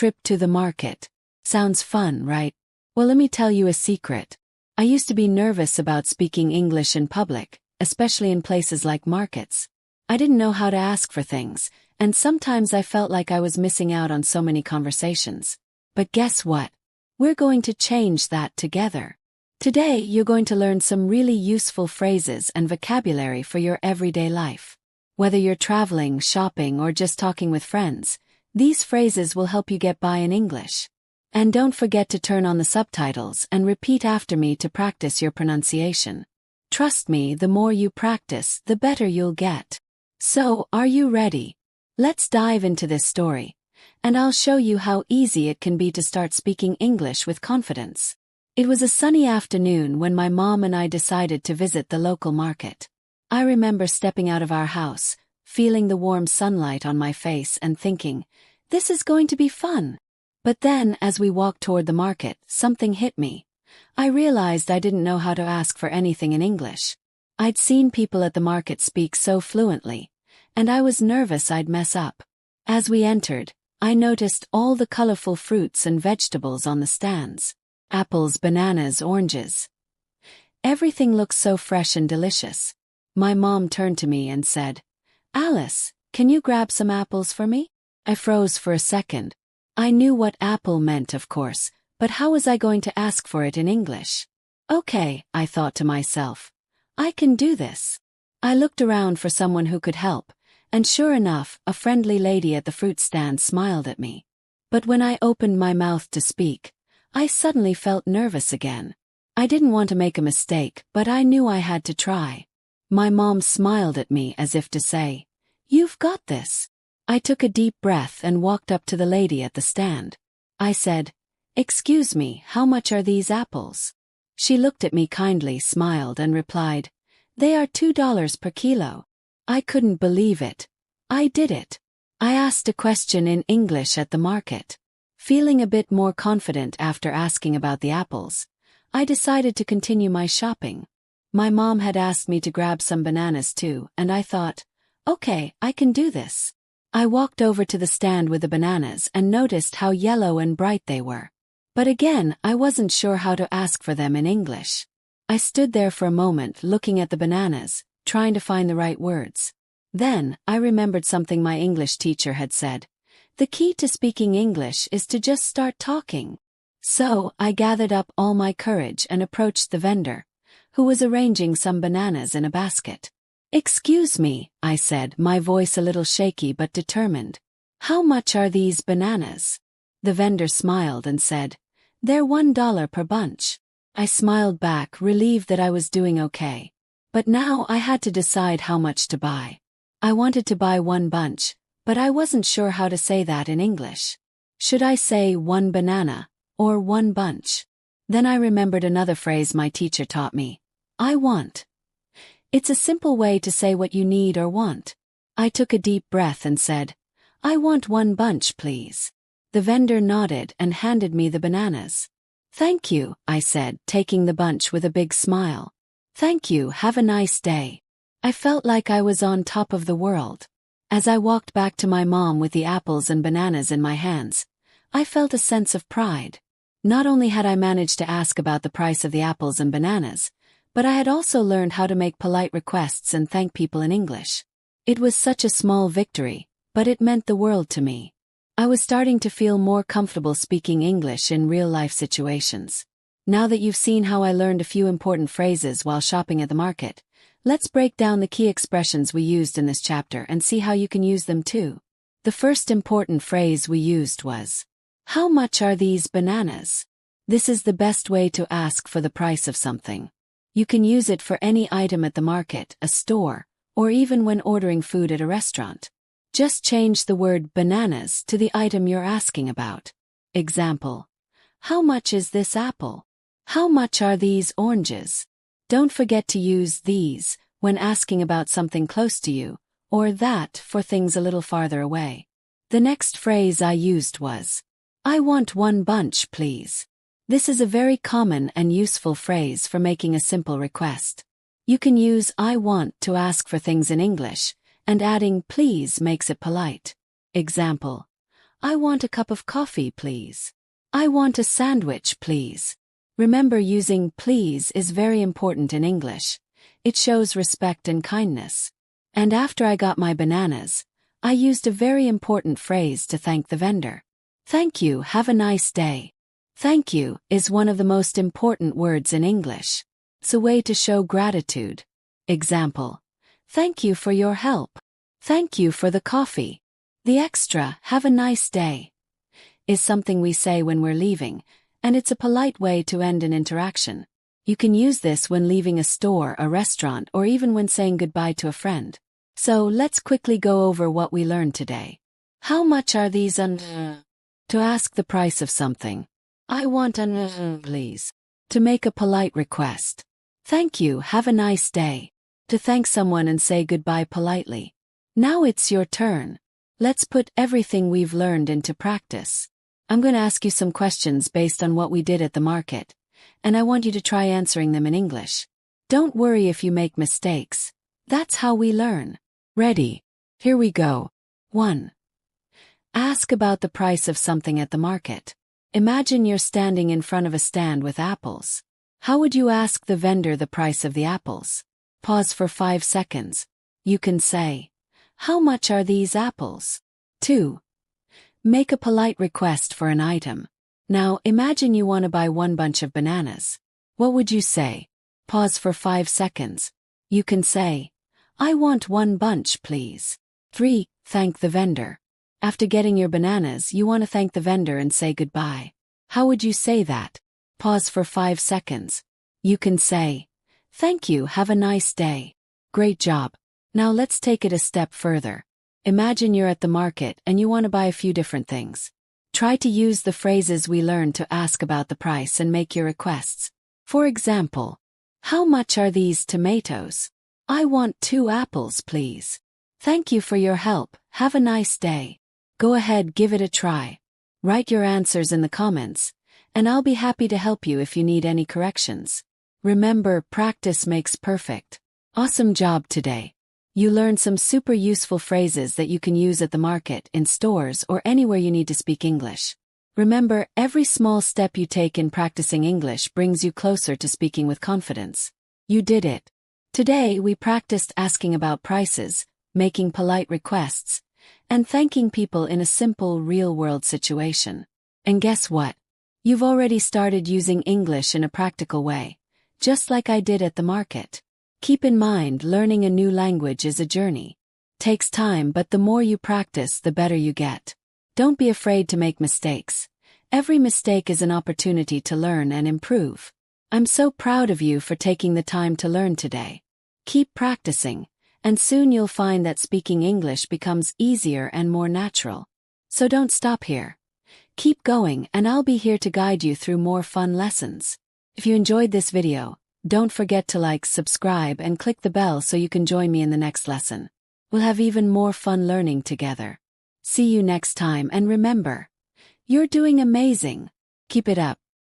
trip to the market. Sounds fun, right? Well, let me tell you a secret. I used to be nervous about speaking English in public, especially in places like markets. I didn't know how to ask for things, and sometimes I felt like I was missing out on so many conversations. But guess what? We're going to change that together. Today, you're going to learn some really useful phrases and vocabulary for your everyday life. Whether you're traveling, shopping, or just talking with friends, these phrases will help you get by in English. And don't forget to turn on the subtitles and repeat after me to practice your pronunciation. Trust me, the more you practice, the better you'll get. So, are you ready? Let's dive into this story, and I'll show you how easy it can be to start speaking English with confidence. It was a sunny afternoon when my mom and I decided to visit the local market. I remember stepping out of our house, feeling the warm sunlight on my face and thinking, this is going to be fun. But then, as we walked toward the market, something hit me. I realized I didn't know how to ask for anything in English. I'd seen people at the market speak so fluently, and I was nervous I'd mess up. As we entered, I noticed all the colorful fruits and vegetables on the stands. Apples, bananas, oranges. Everything looked so fresh and delicious. My mom turned to me and said, Alice, can you grab some apples for me? I froze for a second. I knew what apple meant, of course, but how was I going to ask for it in English? Okay, I thought to myself. I can do this. I looked around for someone who could help, and sure enough, a friendly lady at the fruit stand smiled at me. But when I opened my mouth to speak, I suddenly felt nervous again. I didn't want to make a mistake, but I knew I had to try. My mom smiled at me as if to say, "You've got this." I took a deep breath and walked up to the lady at the stand. I said, "Excuse me, how much are these apples?" She looked at me kindly, smiled, and replied, "They are $2 per kilo." I couldn't believe it. I did it. I asked a question in English at the market. Feeling a bit more confident after asking about the apples, I decided to continue my shopping. My mom had asked me to grab some bananas too, and I thought, okay, I can do this. I walked over to the stand with the bananas and noticed how yellow and bright they were. But again, I wasn't sure how to ask for them in English. I stood there for a moment looking at the bananas, trying to find the right words. Then, I remembered something my English teacher had said. The key to speaking English is to just start talking. So, I gathered up all my courage and approached the vendor, who was arranging some bananas in a basket. "Excuse me," I said, my voice a little shaky but determined. "How much are these bananas?" The vendor smiled and said, "They're $1 per bunch." I smiled back, relieved that I was doing okay. But now I had to decide how much to buy. I wanted to buy one bunch, but I wasn't sure how to say that in English. Should I say one banana, or one bunch? Then I remembered another phrase my teacher taught me. I want. It's a simple way to say what you need or want. I took a deep breath and said, "I want one bunch, please." The vendor nodded and handed me the bananas. "Thank you," I said, taking the bunch with a big smile. "Thank you, have a nice day." I felt like I was on top of the world. As I walked back to my mom with the apples and bananas in my hands, I felt a sense of pride. Not only had I managed to ask about the price of the apples and bananas, but I had also learned how to make polite requests and thank people in English. It was such a small victory, but it meant the world to me. I was starting to feel more comfortable speaking English in real-life situations. Now that you've seen how I learned a few important phrases while shopping at the market, let's break down the key expressions we used in this chapter and see how you can use them too. The first important phrase we used was, "How much are these bananas?" This is the best way to ask for the price of something. You can use it for any item at the market, a store, or even when ordering food at a restaurant. Just change the word bananas to the item you're asking about. Example: How much is this apple? How much are these oranges? Don't forget to use these when asking about something close to you, or that for things a little farther away. The next phrase I used was, "I want one bunch, please." This is a very common and useful phrase for making a simple request. You can use "I want" to ask for things in English, and adding "please" makes it polite. Example: I want a cup of coffee, please. I want a sandwich, please. Remember, using please is very important in English. It shows respect and kindness. And after I got my bananas, I used a very important phrase to thank the vendor. Thank you, have a nice day. Thank you is one of the most important words in English. It's a way to show gratitude. Example: thank you for your help. Thank you for the coffee. The extra, have a nice day, is something we say when we're leaving, and it's a polite way to end an interaction. You can use this when leaving a store, a restaurant, or even when saying goodbye to a friend. So let's quickly go over what we learned today. How much are these to ask the price of something. I want please. To make a polite request. Thank you, have a nice day. To thank someone and say goodbye politely. Now it's your turn. Let's put everything we've learned into practice. I'm going to ask you some questions based on what we did at the market, and I want you to try answering them in English. Don't worry if you make mistakes. That's how we learn. Ready? Here we go. 1. Ask about the price of something at the market. Imagine you're standing in front of a stand with apples. How would you ask the vendor the price of the apples? Pause for 5 seconds. You can say, how much are these apples? 2. Make a polite request for an item. Now, imagine you want to buy 1 bunch of bananas. What would you say? Pause for 5 seconds. You can say, I want 1 bunch, please. 3. Thank the vendor. After getting your bananas, you want to thank the vendor and say goodbye. How would you say that? Pause for 5 seconds. You can say, thank you, have a nice day. Great job. Now let's take it a step further. Imagine you're at the market and you want to buy a few different things. Try to use the phrases we learned to ask about the price and make your requests. For example, how much are these tomatoes? I want 2 apples, please. Thank you for your help, have a nice day. Go ahead, give it a try. Write your answers in the comments, and I'll be happy to help you if you need any corrections. Remember, practice makes perfect. Awesome job today. You learned some super useful phrases that you can use at the market, in stores, or anywhere you need to speak English. Remember, every small step you take in practicing English brings you closer to speaking with confidence. You did it. Today we practiced asking about prices, making polite requests, and thanking people in a simple real-world situation. And guess what? You've already started using English in a practical way, just like I did at the market. Keep in mind, learning a new language is a journey. Takes time, but the more you practice, the better you get. Don't be afraid to make mistakes. Every mistake is an opportunity to learn and improve. I'm so proud of you for taking the time to learn today. Keep practicing, and soon you'll find that speaking English becomes easier and more natural. So don't stop here. Keep going, and I'll be here to guide you through more fun lessons. If you enjoyed this video, don't forget to like, subscribe, and click the bell so you can join me in the next lesson. We'll have even more fun learning together. See you next time, and remember, you're doing amazing. Keep it up.